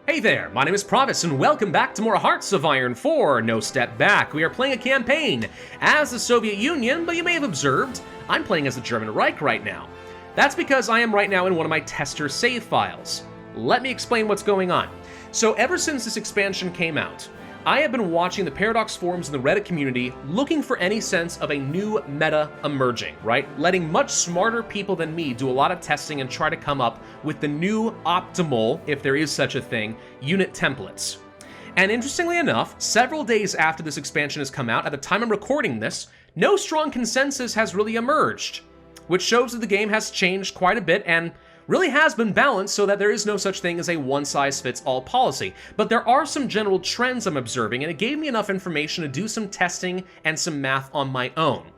Hey there, my name is Pravus, and welcome back to more Hearts of Iron 4, No Step Back. We are playing a campaign as the Soviet Union, but you may have observed, I'm playing as the German Reich right now. That's because I am right now in one of my tester save files. Let me explain what's going on. So ever since this expansion came out, I have been watching the Paradox forums in the Reddit community looking for any sense of a new meta emerging, right? Letting much smarter people than me do a lot of testing and try to come up with the new optimal, if there is such a thing, unit templates. And interestingly enough, several days after this expansion has come out, at the time I'm recording this, no strong consensus has really emerged, which shows that the game has changed quite a bit and really has been balanced so that there is no such thing as a one-size-fits-all policy. But there are some general trends I'm observing, and it gave me enough information to do some testing and some math on my own.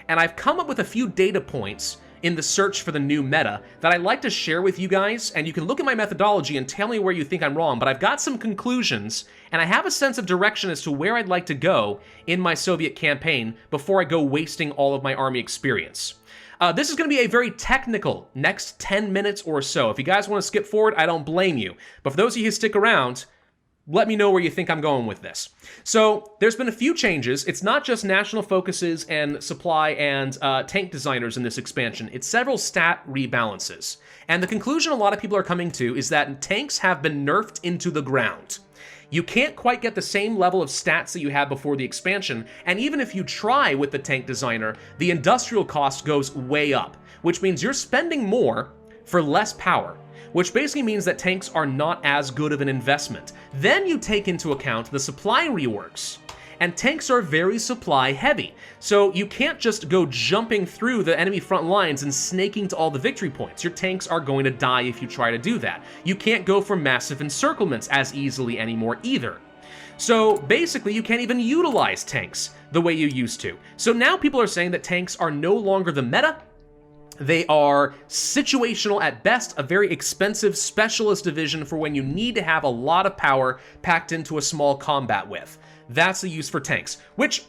And I've come up with a few data points in the search for the new meta that I'd like to share with you guys, and you can look at my methodology and tell me where you think I'm wrong, but I've got some conclusions, and I have a sense of direction as to where I'd like to go in my Soviet campaign before I go wasting all of my army experience. This is going to be a very technical next 10 minutes or so. If you guys want to skip forward, I don't blame you. But for those of you who stick around, let me know where you think I'm going with this. So there's been a few changes. It's not just national focuses and supply and tank designers in this expansion. It's several stat rebalances. And the conclusion a lot of people are coming to is that tanks have been nerfed into the ground. You can't quite get the same level of stats that you had before the expansion, and even if you try with the tank designer, the industrial cost goes way up, which means you're spending more for less power, which basically means that tanks are not as good of an investment. Then you take into account the supply reworks, and tanks are very supply heavy, so you can't just go jumping through the enemy front lines and snaking to all the victory points. Your tanks are going to die if you try to do that. You can't go for massive encirclements as easily anymore either. So basically you can't even utilize tanks the way you used to. So now people are saying that tanks are no longer the meta. They are situational at best, a very expensive specialist division for when you need to have a lot of power packed into a small combat with. That's the use for tanks, which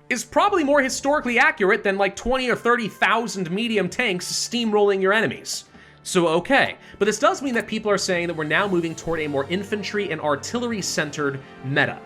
is probably more historically accurate than like 20 or 30,000 medium tanks steamrolling your enemies. So okay, but this does mean that people are saying that we're now moving toward a more infantry and artillery-centered meta,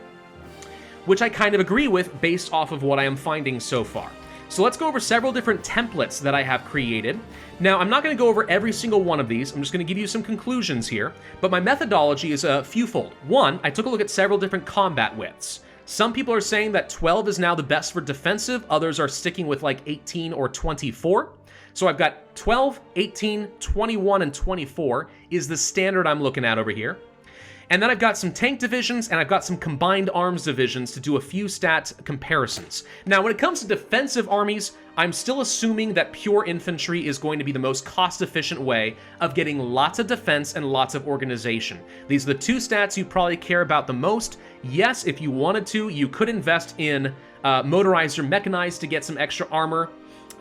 which I kind of agree with based off of what I am finding so far. So let's go over several different templates that I have created. Now, I'm not going to go over every single one of these. I'm just going to give you some conclusions here, but my methodology is a fewfold. One, I took a look at several different combat widths. Some people are saying that 12 is now the best for defensive. Others are sticking with like 18 or 24. So I've got 12, 18, 21, and 24 is the standard I'm looking at over here. And then I've got some tank divisions, and I've got some combined arms divisions to do a few stat comparisons. Now, when it comes to defensive armies, I'm still assuming that pure infantry is going to be the most cost-efficient way of getting lots of defense and lots of organization. These are the two stats you probably care about the most. Yes, if you wanted to, you could invest in motorized or mechanized to get some extra armor,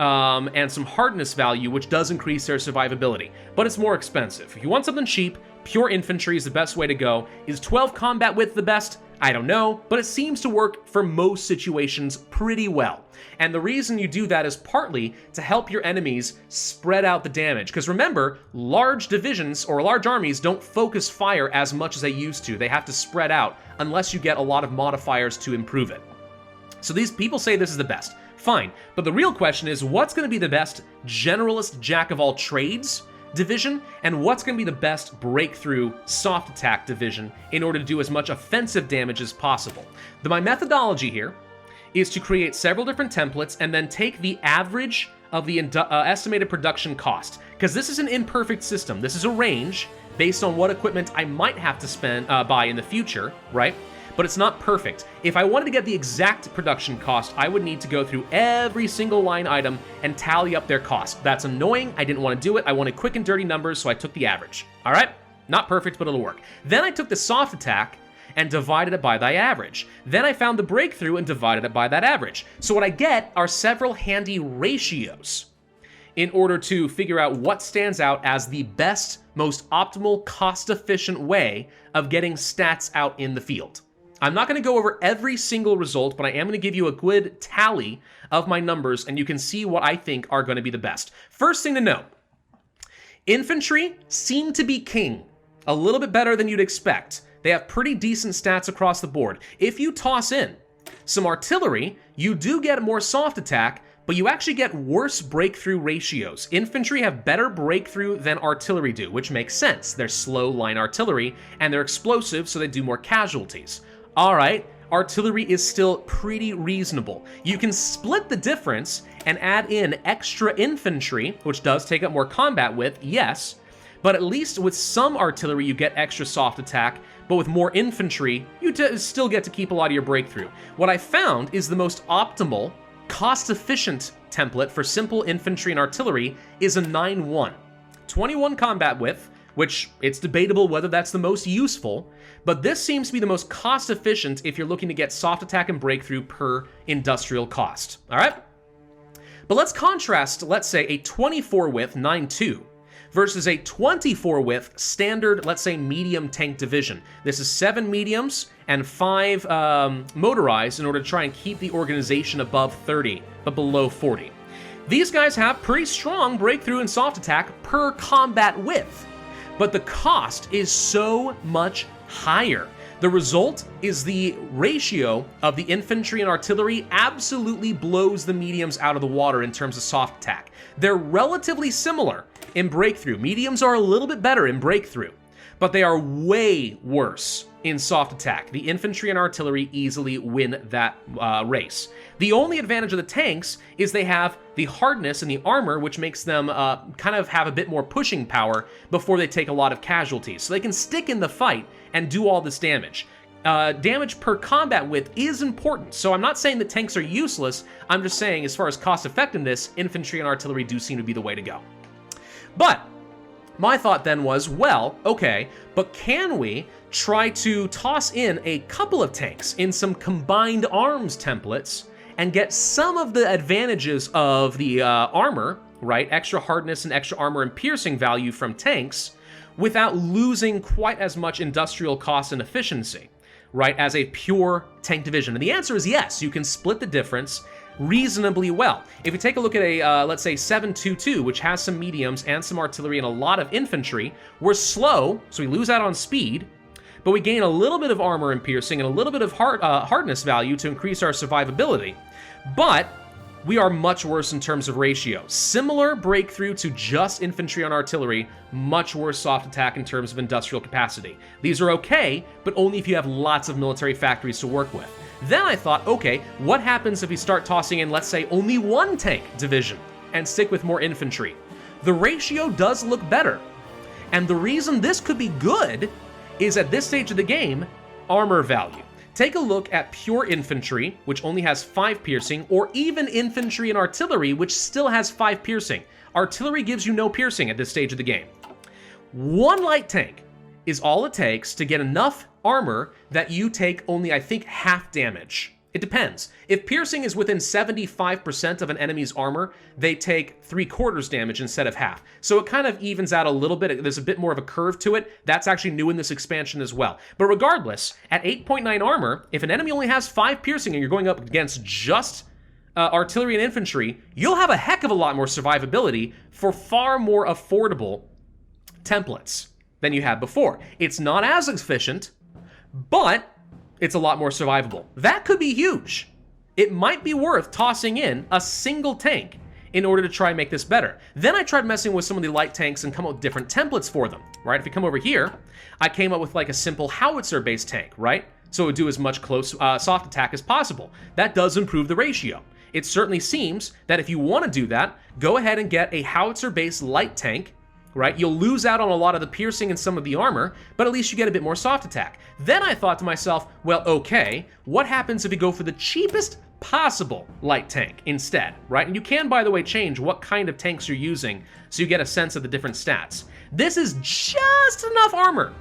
and some hardness value, which does increase their survivability, but it's more expensive. If you want something cheap, pure infantry is the best way to go. Is 12 combat width the best? I don't know, but it seems to work for most situations pretty well. And the reason you do that is partly to help your enemies spread out the damage. Because remember, large divisions or large armies don't focus fire as much as they used to. They have to spread out unless you get a lot of modifiers to improve it. So these people say this is the best. Fine, but the real question is what's going to be the best generalist jack-of-all-trades division, and what's going to be the best breakthrough soft attack division in order to do as much offensive damage as possible. My methodology here is to create several different templates and then take the average of the estimated production cost, because this is an imperfect system. This is a range based on what equipment I might have to buy in the future, right? But it's not perfect. If I wanted to get the exact production cost, I would need to go through every single line item and tally up their cost. That's annoying. I didn't want to do it. I wanted quick and dirty numbers, so I took the average. All right? Not perfect, but it'll work. Then I took the soft attack and divided it by that average. Then I found the breakthrough and divided it by that average. So what I get are several handy ratios in order to figure out what stands out as the best, most optimal, cost-efficient way of getting stats out in the field. I'm not going to go over every single result, but I am going to give you a good tally of my numbers, and you can see what I think are going to be the best. First thing to note, infantry seem to be king. A little bit better than you'd expect. They have pretty decent stats across the board. If you toss in some artillery, you do get more soft attack, but you actually get worse breakthrough ratios. Infantry have better breakthrough than artillery do, which makes sense. They're slow line artillery, and they're explosive, so they do more casualties. Alright, artillery is still pretty reasonable. You can split the difference and add in extra infantry, which does take up more combat width, yes, but at least with some artillery you get extra soft attack, but with more infantry, you still get to keep a lot of your breakthrough. What I found is the most optimal, cost-efficient template for simple infantry and artillery is a 9-1. 21 combat width, which it's debatable whether that's the most useful, but this seems to be the most cost-efficient if you're looking to get soft attack and breakthrough per industrial cost. Alright? But let's contrast, let's say, a 24 width 9-2 versus a 24 width standard, let's say, medium tank division. This is 7 mediums and 5 motorized in order to try and keep the organization above 30, but below 40. These guys have pretty strong breakthrough and soft attack per combat width, but the cost is so much higher. The result is the ratio of the infantry and artillery absolutely blows the mediums out of the water in terms of soft attack. They're relatively similar in breakthrough. Mediums are a little bit better in breakthrough, but they are way worse in soft attack. The infantry and artillery easily win that race. The only advantage of the tanks is they have the hardness and the armor, which makes them kind of have a bit more pushing power before they take a lot of casualties. So they can stick in the fight and do all this damage. Damage per combat width is important, so I'm not saying that tanks are useless. I'm just saying, as far as cost effectiveness, infantry and artillery do seem to be the way to go. But my thought then was, well, okay, but can we try to toss in a couple of tanks in some combined arms templates and get some of the advantages of the armor, right, extra hardness and extra armor and piercing value from tanks, without losing quite as much industrial cost and efficiency, right, as a pure tank division? And the answer is yes, you can split the difference reasonably well. If you take a look at a, let's say, 7-2-2, which has some mediums and some artillery and a lot of infantry, we're slow, so we lose out on speed, but we gain a little bit of armor and piercing and a little bit of hardness value to increase our survivability. But we are much worse in terms of ratio. Similar breakthrough to just infantry and artillery, much worse soft attack in terms of industrial capacity. These are okay, but only if you have lots of military factories to work with. Then I thought, okay, what happens if we start tossing in, let's say, only one tank division and stick with more infantry? The ratio does look better. And the reason this could be good is, at this stage of the game, armor value. Take a look at pure infantry, which only has 5 piercing, or even infantry and artillery, which still has 5 piercing. Artillery gives you no piercing at this stage of the game. One light tank is all it takes to get enough armor that you take only, I think, half damage. It depends. If piercing is within 75% of an enemy's armor, they take 3/4 damage instead of half. So it kind of evens out a little bit. There's a bit more of a curve to it. That's actually new in this expansion as well. But regardless, at 8.9 armor, if an enemy only has 5 piercing and you're going up against just artillery and infantry, you'll have a heck of a lot more survivability for far more affordable templates than you had before. It's not as efficient, but it's a lot more survivable. That could be huge. It might be worth tossing in a single tank in order to try and make this better. Then I tried messing with some of the light tanks and come up with different templates for them, right? If you come over here, I came up with like a simple howitzer-based tank, right? So it would do as much close soft attack as possible. That does improve the ratio. It certainly seems that if you want to do that, go ahead and get a howitzer-based light tank, right? You'll lose out on a lot of the piercing and some of the armor, but at least you get a bit more soft attack. Then I thought to myself, well, okay, what happens if you go for the cheapest possible light tank instead, right? And you can, by the way, change what kind of tanks you're using so you get a sense of the different stats. This is just enough armor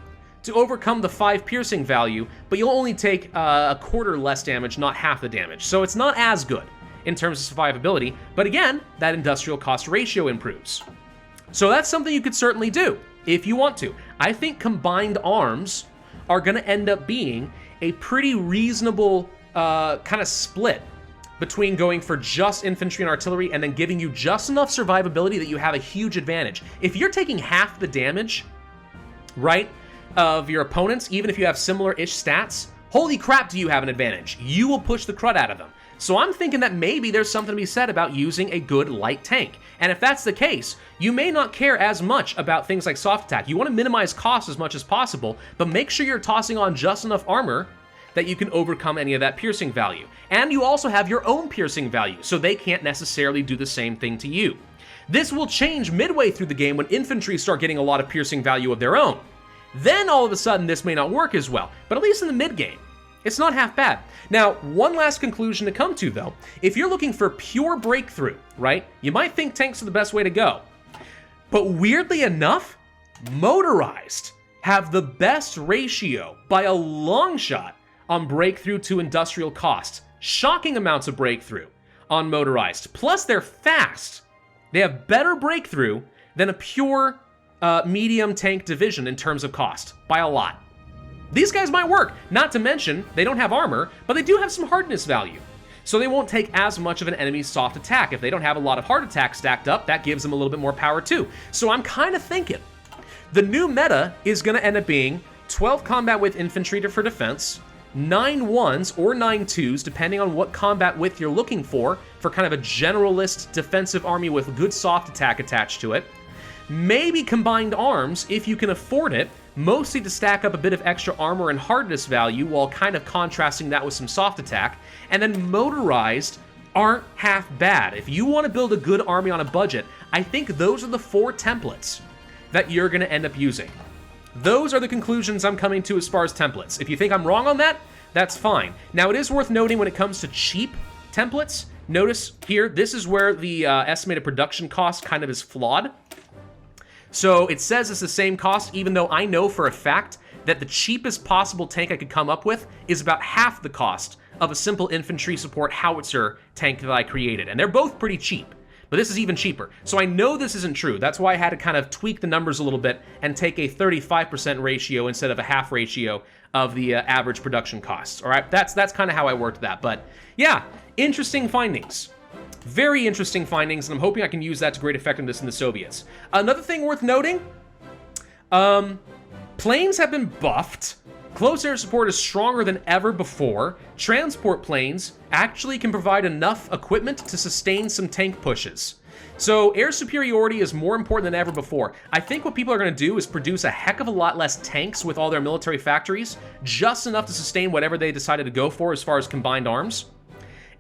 to overcome the 5 piercing value, but you'll only take a quarter less damage, not half the damage. So it's not as good in terms of survivability, but again, that industrial cost ratio improves. So that's something you could certainly do if you want to. I think combined arms are going to end up being a pretty reasonable kind of split between going for just infantry and artillery and then giving you just enough survivability that you have a huge advantage. If you're taking half the damage, right, of your opponents, even if you have similar-ish stats, holy crap, do you have an advantage. You will push the crud out of them. So I'm thinking that maybe there's something to be said about using a good light tank. And if that's the case, you may not care as much about things like soft attack. You want to minimize cost as much as possible, but make sure you're tossing on just enough armor that you can overcome any of that piercing value. And you also have your own piercing value, so they can't necessarily do the same thing to you. This will change midway through the game when infantry start getting a lot of piercing value of their own. Then all of a sudden this may not work as well, but at least in the mid-game, it's not half bad. Now, one last conclusion to come to though, if you're looking for pure breakthrough, right, you might think tanks are the best way to go. But weirdly enough, motorized have the best ratio by a long shot on breakthrough to industrial cost. Shocking amounts of breakthrough on motorized. Plus they're fast. They have better breakthrough than a pure medium tank division in terms of cost, by a lot. These guys might work, not to mention they don't have armor, but they do have some hardness value. So they won't take as much of an enemy's soft attack. If they don't have a lot of hard attack stacked up, that gives them a little bit more power too. So I'm kind of thinking the new meta is going to end up being 12 combat width infantry for defense, 9 1s or 9 2s, depending on what combat width you're looking for kind of a generalist defensive army with good soft attack attached to it. Maybe combined arms if you can afford it, mostly to stack up a bit of extra armor and hardness value while kind of contrasting that with some soft attack. And then motorized aren't half bad. If you want to build a good army on a budget, I think those are the 4 templates that you're going to end up using. Those are the conclusions I'm coming to as far as templates. If you think I'm wrong on that, that's fine. Now, it is worth noting when it comes to cheap templates, notice here, this is where the estimated production cost kind of is flawed. So it says it's the same cost, even though I know for a fact that the cheapest possible tank I could come up with is about half the cost of a simple infantry support howitzer tank that I created. And they're both pretty cheap, but this is even cheaper. So I know this isn't true. That's why I had to kind of tweak the numbers a little bit and take a 35% ratio instead of a half ratio of the average production costs. All right, that's kind of how I worked that. But yeah, interesting findings. Very interesting findings, and I'm hoping I can use that to great effectiveness in the Soviets. Another thing worth noting, planes have been buffed. Close air support is stronger than ever before. Transport planes actually can provide enough equipment to sustain some tank pushes. So air superiority is more important than ever before. I think what people are going to do is produce a heck of a lot less tanks with all their military factories, just enough to sustain whatever they decided to go for as far as combined arms.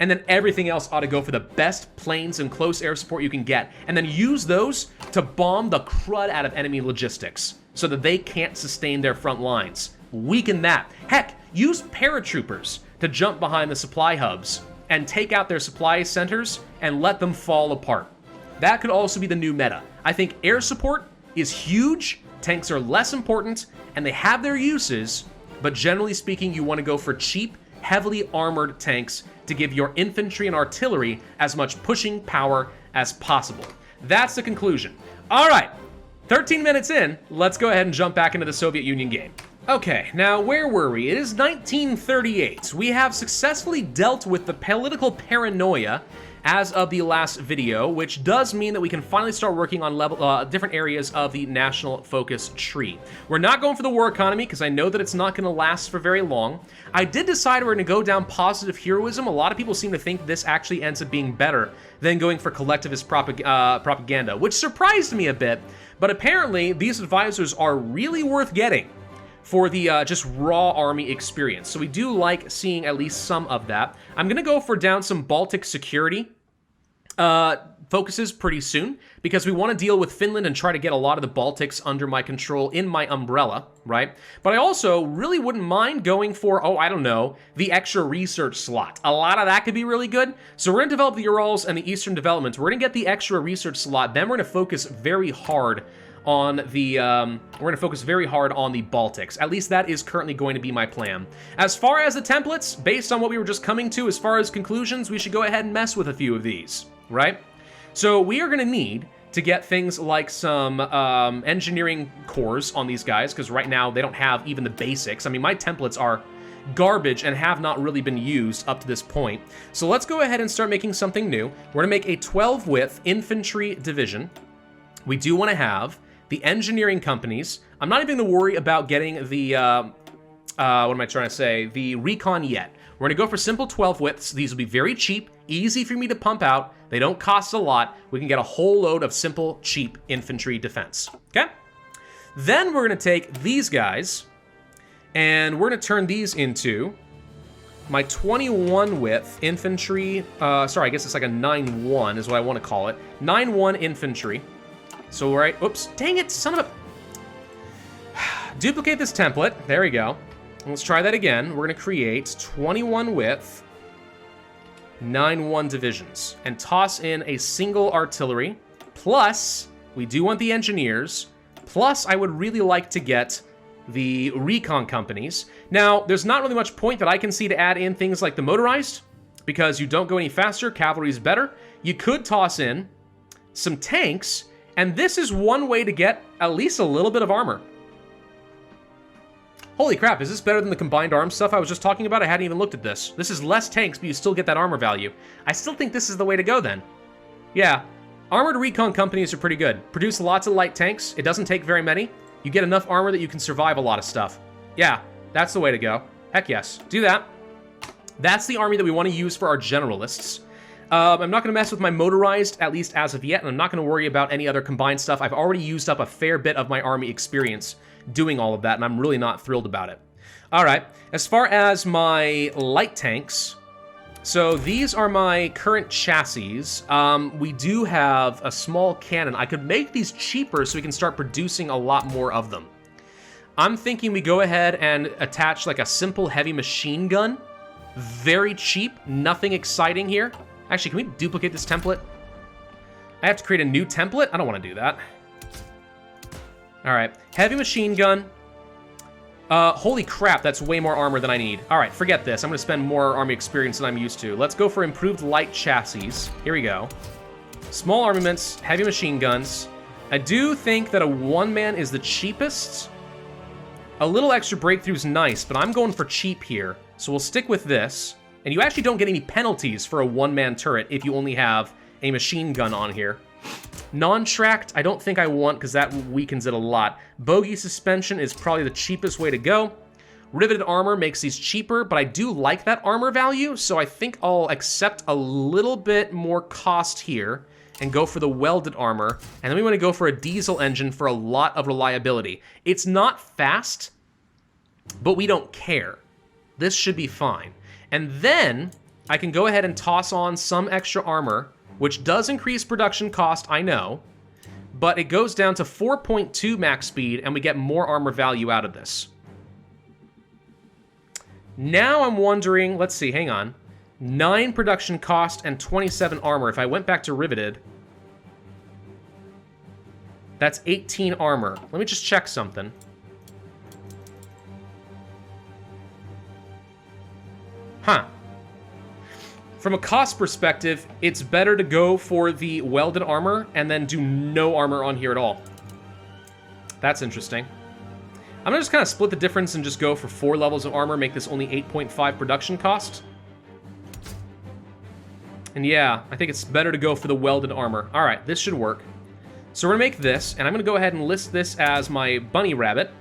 And then everything else ought to go for the best planes and close air support you can get, and then use those to bomb the crud out of enemy logistics so that they can't sustain their front lines. Weaken that. Heck, use paratroopers to jump behind the supply hubs and take out their supply centers and let them fall apart. That could also be the new meta. I think air support is huge, tanks are less important, and they have their uses, but generally speaking, you want to go for cheap, heavily armored tanks to give your infantry and artillery as much pushing power as possible. That's the conclusion. All right, 13 minutes in, let's go ahead and jump back into the Soviet Union game. Okay, now where were we? It is 1938. We have successfully dealt with the political paranoia as of the last video, which does mean that we can finally start working on different areas of the national focus tree. We're not going for the war economy because I know that it's not going to last for very long. I did decide we're going to go down positive heroism. A lot of people seem to think this actually ends up being better than going for collectivist propaganda, which surprised me a bit, but apparently these advisors are really worth getting for the just raw army experience. So we do like seeing at least some of that. I'm going to go for down some Baltic security focuses pretty soon, because we want to deal with Finland and try to get a lot of the Baltics under my control in my umbrella, right? But I also really wouldn't mind going for, oh, I don't know, the extra research slot. A lot of that could be really good. So we're going to develop the Urals and the Eastern developments. We're going to get the extra research slot. Then we're going to focus very hard on the Baltics. At least that is currently going to be my plan. As far as the templates, based on what we were just coming to, as far as conclusions, we should go ahead and mess with a few of these, right? So we are going to need to get things like some engineering cores on these guys, because right now they don't have even the basics. I mean, my templates are garbage and have not really been used up to this point. So let's go ahead and start making something new. We're going to make a 12 width infantry division. We do want to have the engineering companies. I'm not even going to worry about getting the, what am I trying to say? The recon yet. We're going to go for simple 12 widths. These will be very cheap, easy for me to pump out. They don't cost a lot. We can get a whole load of simple, cheap infantry defense. Okay? Then we're going to take these guys, and we're going to turn these into my 21 width infantry. Sorry, I guess it's like a 9-1 is what I want to call it. 9-1 infantry. So, right, oops, dang it, son of a... Duplicate this template. There we go. Let's try that again. We're going to create 21 width, 9-1 divisions, and toss in a single artillery. Plus, we do want the engineers. Plus, I would really like to get the recon companies. Now, there's not really much point that I can see to add in things like the motorized, because you don't go any faster, cavalry is better. You could toss in some tanks, and this is one way to get at least a little bit of armor. Holy crap, is this better than the combined arms stuff I was just talking about? I hadn't even looked at this. This is less tanks, but you still get that armor value. I still think this is the way to go then. Yeah, armored recon companies are pretty good. Produce lots of light tanks. It doesn't take very many. You get enough armor that you can survive a lot of stuff. Yeah, that's the way to go. Heck yes, do that. That's the army that we want to use for our generalists. I'm not going to mess with my motorized, at least as of yet, and I'm not going to worry about any other combined stuff. I've already used up a fair bit of my army experience doing all of that, and I'm really not thrilled about it. All right, as far as my light tanks, so these are my current chassis. We do have a small cannon. I could make these cheaper so we can start producing a lot more of them. I'm thinking we go ahead and attach like a simple heavy machine gun. Very cheap, nothing exciting here. Actually, can we duplicate this template? I have to create a new template? I don't want to do that. All right, heavy machine gun. Holy crap, that's way more armor than I need. All right, forget this. I'm going to spend more army experience than I'm used to. Let's go for improved light chassis. Here we go. Small armaments, heavy machine guns. I do think that a one-man is the cheapest. A little extra breakthrough is nice, but I'm going for cheap here. So we'll stick with this. And you actually don't get any penalties for a one-man turret if you only have a machine gun on here. Non-tracked, I don't think I want because that weakens it a lot. Bogey suspension is probably the cheapest way to go. Riveted armor makes these cheaper, but I do like that armor value, so I think I'll accept a little bit more cost here and go for the welded armor. And then we want to go for a diesel engine for a lot of reliability. It's not fast, but we don't care. This should be fine. And then I can go ahead and toss on some extra armor, which does increase production cost, I know, but it goes down to 4.2 max speed, and we get more armor value out of this. Now I'm wondering, let's see, hang on. 9 production cost and 27 armor. If I went back to riveted, that's 18 armor. Let me just check something. Huh. From a cost perspective, it's better to go for the welded armor and then do no armor on here at all. That's interesting. I'm gonna just kind of split the difference and just go for 4 levels of armor, make this only 8.5 production cost. And yeah, I think it's better to go for the welded armor. All right, this should work. So we're gonna make this, and I'm gonna go ahead and list this as my bunny rabbit.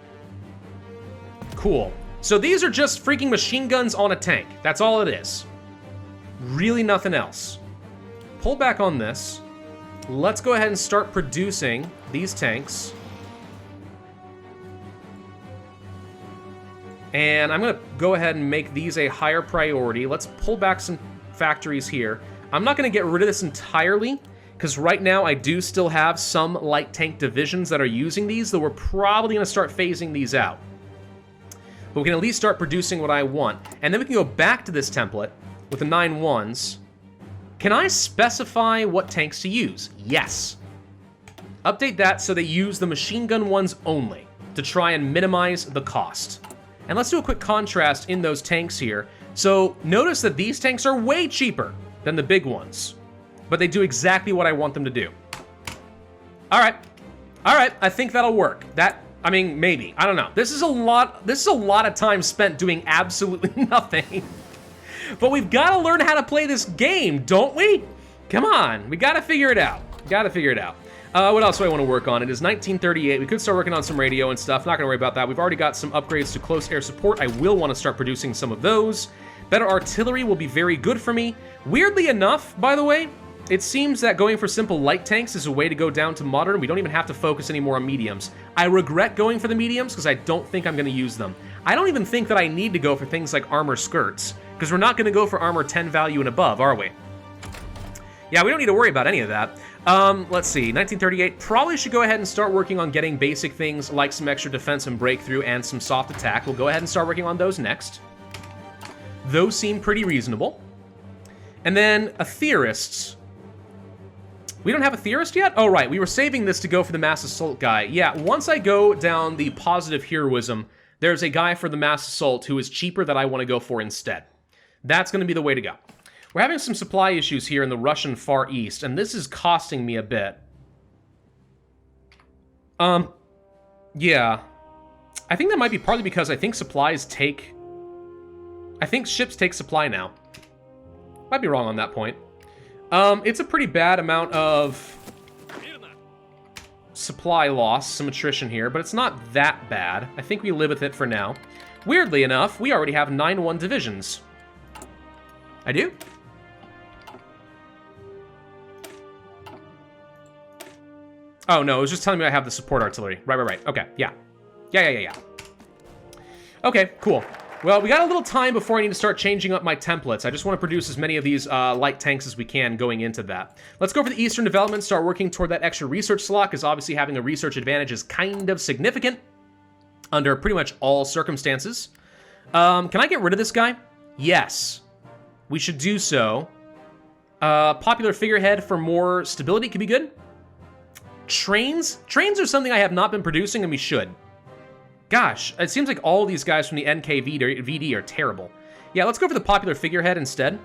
Cool. So these are just freaking machine guns on a tank. That's all it is. Really nothing else. Pull back on this. Let's go ahead and start producing these tanks. And I'm gonna go ahead and make these a higher priority. Let's pull back some factories here. I'm not gonna get rid of this entirely, because right now I do still have some light tank divisions that are using these, though we're probably gonna start phasing these out. But we can at least start producing what I want. And then we can go back to this template with the 9-1s. Can I specify what tanks to use? Yes. Update that so they use the machine gun ones only to try and minimize the cost. And let's do a quick contrast in those tanks here. So notice that these tanks are way cheaper than the big ones, but they do exactly what I want them to do. All right, I think that'll work. I mean, maybe, I don't know. This is a lot of time spent doing absolutely nothing. But we've got to learn how to play this game, don't we? Come on, we got to figure it out. What else do I want to work on? It is 1938. We could start working on some radio and stuff. Not going to worry about that. We've already got some upgrades to close air support. I will want to start producing some of those. Better artillery will be very good for me. Weirdly enough, by the way, it seems that going for simple light tanks is a way to go down to modern. We don't even have to focus anymore on mediums. I regret going for the mediums because I don't think I'm going to use them. I don't even think that I need to go for things like armor skirts because we're not going to go for armor 10 value and above, are we? Yeah, we don't need to worry about any of that. Let's see, 1938, probably should go ahead and start working on getting basic things like some extra defense and breakthrough and some soft attack. We'll go ahead and start working on those next. Those seem pretty reasonable. And then a theorists. We don't have a theorist yet? Oh, right, we were saving this to go for the mass assault guy. Yeah, once I go down the positive heroism, there's a guy for the mass assault who is cheaper that I want to go for instead. That's going to be the way to go. We're having some supply issues here in the Russian Far East, and this is costing me a bit. Yeah. I think that might be partly because I think supplies take... I think ships take supply now. Might be wrong on that point. It's a pretty bad amount of supply loss, some attrition here, but it's not that bad. I think we live with it for now. Weirdly enough, we already have 9-1 divisions. I do? Oh, no, it was just telling me I have the support artillery. Right. Okay, yeah. Yeah. Okay, cool. Well, we got a little time before I need to start changing up my templates. I just want to produce as many of these light tanks as we can going into that. Let's go for the Eastern Development, start working toward that extra research slot, because obviously having a research advantage is kind of significant under pretty much all circumstances. Can I get rid of this guy? Yes. We should do so. Popular figurehead for more stability could be good. Trains? Trains are something I have not been producing, and we should. Gosh, it seems like all these guys from the NKVD are terrible. Yeah, let's go for the popular figurehead instead.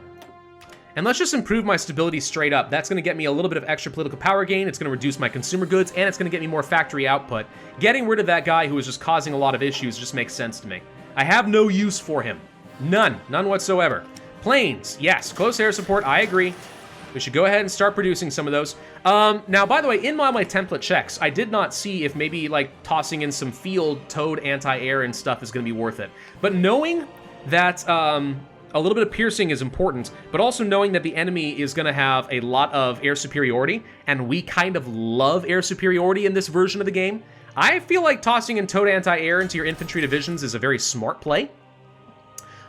And let's just improve my stability straight up. That's going to get me a little bit of extra political power gain. It's going to reduce my consumer goods, and it's going to get me more factory output. Getting rid of that guy who is just causing a lot of issues just makes sense to me. I have no use for him. None whatsoever. Planes, yes, close air support, I agree. We should go ahead and start producing some of those. Now, by the way, in my template checks, I did not see if maybe, like, tossing in some field towed anti-air and stuff is going to be worth it. But knowing that a little bit of piercing is important, but also knowing that the enemy is going to have a lot of air superiority, and we kind of love air superiority in this version of the game, I feel like tossing in towed anti-air into your infantry divisions is a very smart play.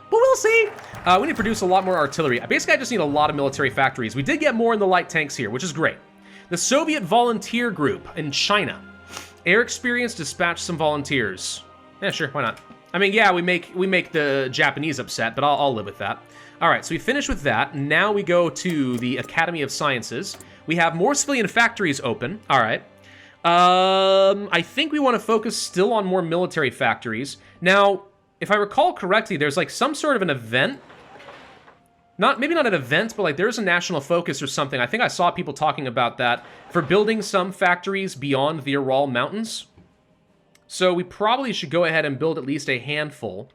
But we'll see. We need to produce a lot more artillery. Basically, I just need a lot of military factories. We did get more in the light tanks here, which is great. The Soviet Volunteer Group in China. Air experience, dispatch some volunteers. Yeah, sure, why not? I mean, yeah, we make the Japanese upset, but I'll live with that. All right, so we finish with that. Now we go to the Academy of Sciences. We have more civilian factories open. All right. I think we want to focus still on more military factories. Now, if I recall correctly, there's like some sort of an event. Maybe not an event, but like there's a national focus or something. I think I saw people talking about that for building some factories beyond the Ural Mountains. So we probably should go ahead and build at least a handful.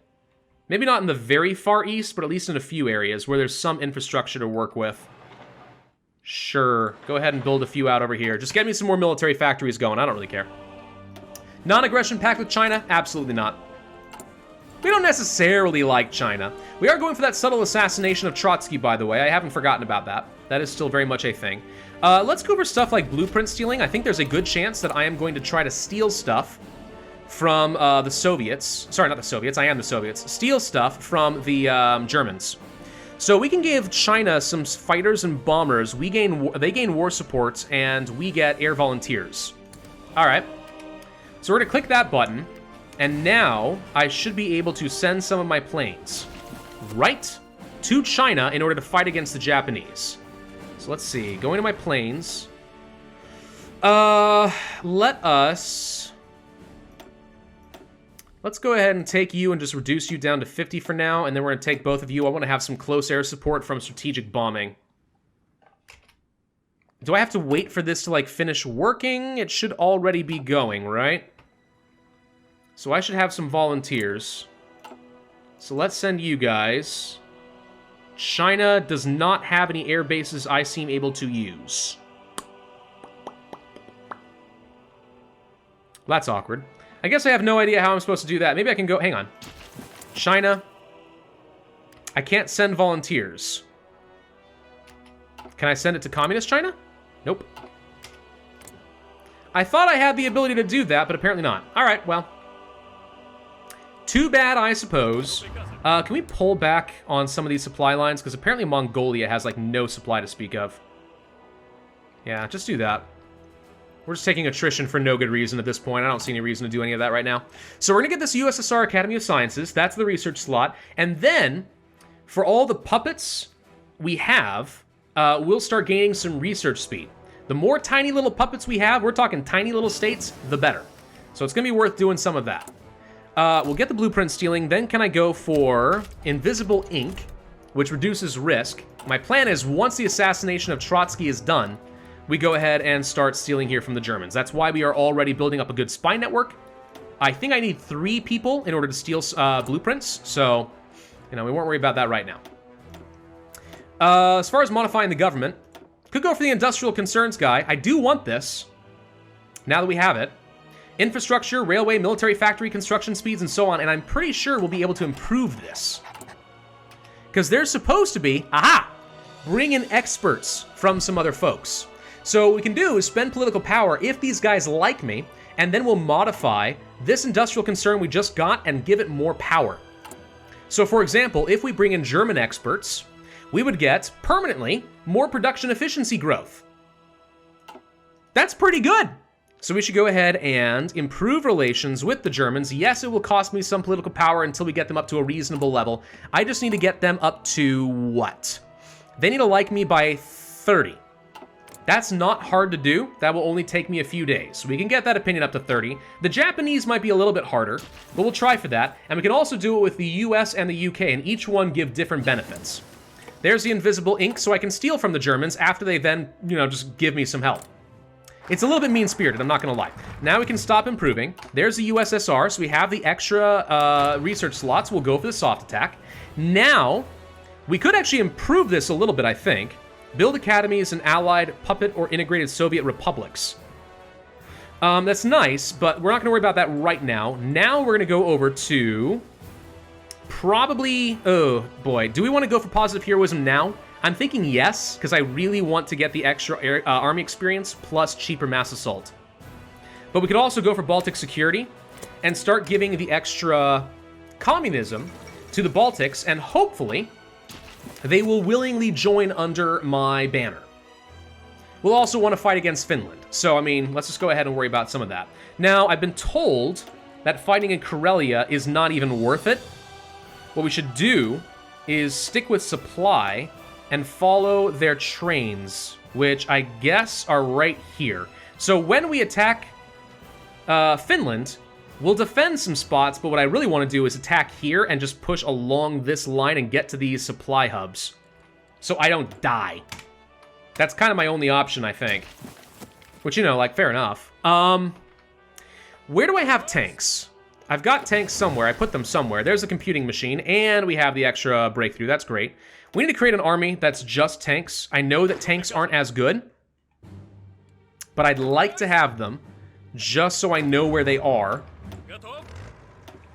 Maybe not in the very far east, but at least in a few areas where there's some infrastructure to work with. Sure, go ahead and build a few out over here. Just get me some more military factories going. I don't really care. Non-aggression pact with China? Absolutely not. We don't necessarily like China. We are going for that subtle assassination of Trotsky, by the way. I haven't forgotten about that. That is still very much a thing. Let's go over stuff like blueprint stealing. I think there's a good chance that I am going to try to steal stuff from the Soviets. Sorry, not the Soviets. I am the Soviets. Steal stuff from the Germans. So we can give China some fighters and bombers. They gain war support, and we get air volunteers. All right. So we're going to click that button. And now, I should be able to send some of my planes right to China in order to fight against the Japanese. So let's see, going to my planes. Let's go ahead and take you and just reduce you down to 50 for now, and then we're going to take both of you. I want to have some close air support from strategic bombing. Do I have to wait for this to, like, finish working? It should already be going, right? So I should have some volunteers. So let's send you guys. China does not have any air bases I seem able to use. That's awkward. I guess I have no idea how I'm supposed to do that. Maybe I can go... Hang on. China. I can't send volunteers. Can I send it to Communist China? Nope. I thought I had the ability to do that, but apparently not. All right, well. Too bad, I suppose. Can we pull back on some of these supply lines? Because apparently Mongolia has, like, no supply to speak of. Yeah, just do that. We're just taking attrition for no good reason at this point. I don't see any reason to do any of that right now. So we're going to get this USSR Academy of Sciences. That's the research slot. And then, for all the puppets we have, we'll start gaining some research speed. The more tiny little puppets we have, we're talking tiny little states, the better. So it's going to be worth doing some of that. We'll get the blueprint stealing. Then can I go for invisible ink, which reduces risk. My plan is once the assassination of Trotsky is done, we go ahead and start stealing here from the Germans. That's why we are already building up a good spy network. I think I need 3 people in order to steal blueprints, so, you know, we won't worry about that right now. As far as modifying the government, could go for the industrial concerns guy. I do want this, now that we have it. Infrastructure, railway, military factory, construction speeds, and so on, and I'm pretty sure we'll be able to improve this. Because there's supposed to be, bring in experts from some other folks. So what we can do is spend political power if these guys like me, and then we'll modify this industrial concern we just got and give it more power. So for example, if we bring in German experts, we would get, permanently, more production efficiency growth. That's pretty good. So we should go ahead and improve relations with the Germans. Yes, it will cost me some political power until we get them up to a reasonable level. I just need to get them up to what? They need to like me by 30. That's not hard to do. That will only take me a few days. We can get that opinion up to 30. The Japanese might be a little bit harder, but we'll try for that. And we can also do it with the US and the UK, and each one give different benefits. There's the invisible ink, so I can steal from the Germans after they then, you know, just give me some help. It's a little bit mean-spirited, I'm not gonna lie. Now we can stop improving. There's the USSR, so we have the extra research slots. We'll go for the soft attack. Now, we could actually improve this a little bit, I think. Build academies in allied, puppet, or integrated Soviet republics. That's nice, but we're not gonna worry about that right now. Now we're gonna go over to... probably... oh, boy. Do we want to go for positive heroism now? I'm thinking yes, because I really want to get the extra army experience plus cheaper mass assault. But we could also go for Baltic security and start giving the extra communism to the Baltics, and hopefully they will willingly join under my banner. We'll also want to fight against Finland. So, I mean, let's just go ahead and worry about some of that. Now, I've been told that fighting in Karelia is not even worth it. What we should do is stick with supply and follow their trains, which I guess are right here. So when we attack Finland, we'll defend some spots, but what I really want to do is attack here and just push along this line and get to these supply hubs, so I don't die. That's kind of my only option, I think. Which, you know, like, fair enough. Where do I have tanks? I've got tanks somewhere. I put them somewhere. There's a computing machine, and we have the extra breakthrough. That's great. We need to create an army that's just tanks. I know that tanks aren't as good, but I'd like to have them just so I know where they are,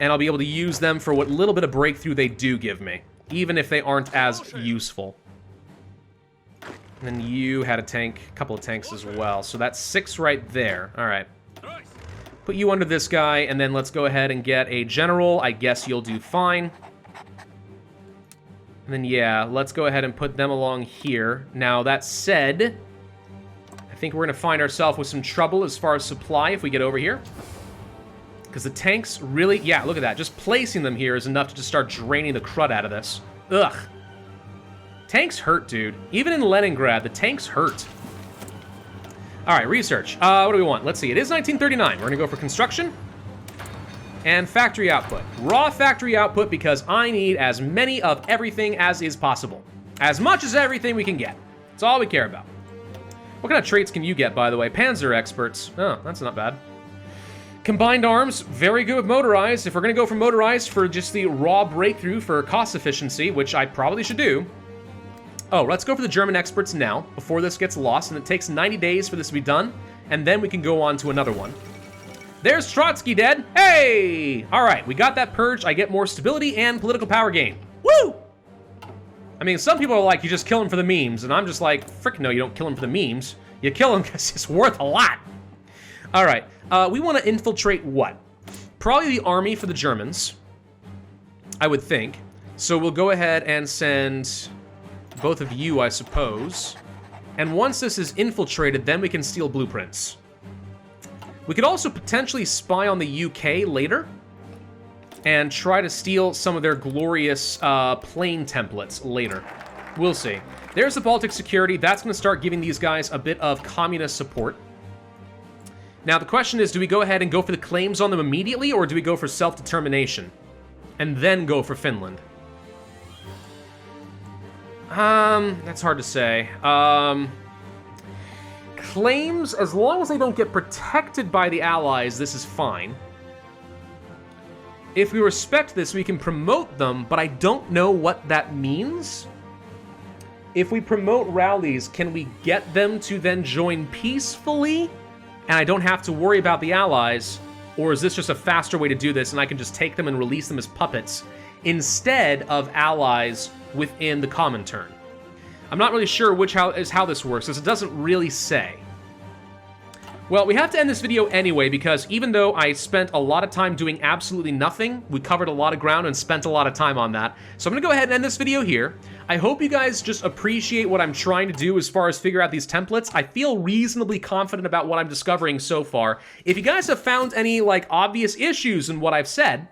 and I'll be able to use them for what little bit of breakthrough they do give me, even if they aren't as useful. And then you had a couple of tanks as well, so that's 6 right there. All right. Put you under this guy, and then let's go ahead and get a general. I guess you'll do fine. And then, yeah, let's go ahead and put them along here. Now, that said, I think we're going to find ourselves with some trouble as far as supply if we get over here. Because the tanks really... yeah, look at that. Just placing them here is enough to just start draining the crud out of this. Ugh. Tanks hurt, dude. Even in Leningrad, the tanks hurt. All right, research. What do we want? Let's see. It is 1939. We're going to go for construction and factory output. Raw factory output, because I need as many of everything as is possible. As much as everything we can get. That's all we care about. What kind of traits can you get, by the way? Panzer experts. Oh, that's not bad. Combined arms, very good with motorized. If we're going to go for motorized for just the raw breakthrough for cost efficiency, which I probably should do. Oh, let's go for the German experts now, before this gets lost, and it takes 90 days for this to be done, and then we can go on to another one. There's Trotsky dead. Hey! All right, we got that purge. I get more stability and political power gain. Woo! I mean, some people are like, you just kill him for the memes, and I'm just like, frick no, you don't kill him for the memes. You kill him because it's worth a lot. All right, we want to infiltrate what? Probably the army for the Germans, I would think. So we'll go ahead and send both of you, I suppose. And once this is infiltrated, then we can steal blueprints. We could also potentially spy on the UK later and try to steal some of their glorious plane templates later. We'll see. There's the Baltic security. That's going to start giving these guys a bit of communist support. Now, the question is, do we go ahead and go for the claims on them immediately, or do we go for self-determination and then go for Finland? That's hard to say. Claims, as long as they don't get protected by the Allies, this is fine. If we respect this, we can promote them, but I don't know what that means. If we promote rallies, can we get them to then join peacefully? And I don't have to worry about the Allies? Or is this just a faster way to do this, and I can just take them and release them as puppets instead of allies within the Comintern? I'm not really sure how this works, because it doesn't really say. Well, we have to end this video anyway, because even though I spent a lot of time doing absolutely nothing, we covered a lot of ground and spent a lot of time on that. So I'm going to go ahead and end this video here. I hope you guys just appreciate what I'm trying to do as far as figure out these templates. I feel reasonably confident about what I'm discovering so far. If you guys have found any, like, obvious issues in what I've said,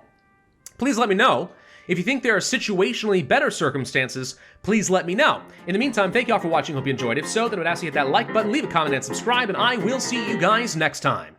please let me know. If you think there are situationally better circumstances, please let me know. In the meantime, thank you all for watching. Hope you enjoyed. If so, then I would ask you to hit that like button, leave a comment, and subscribe, and I will see you guys next time.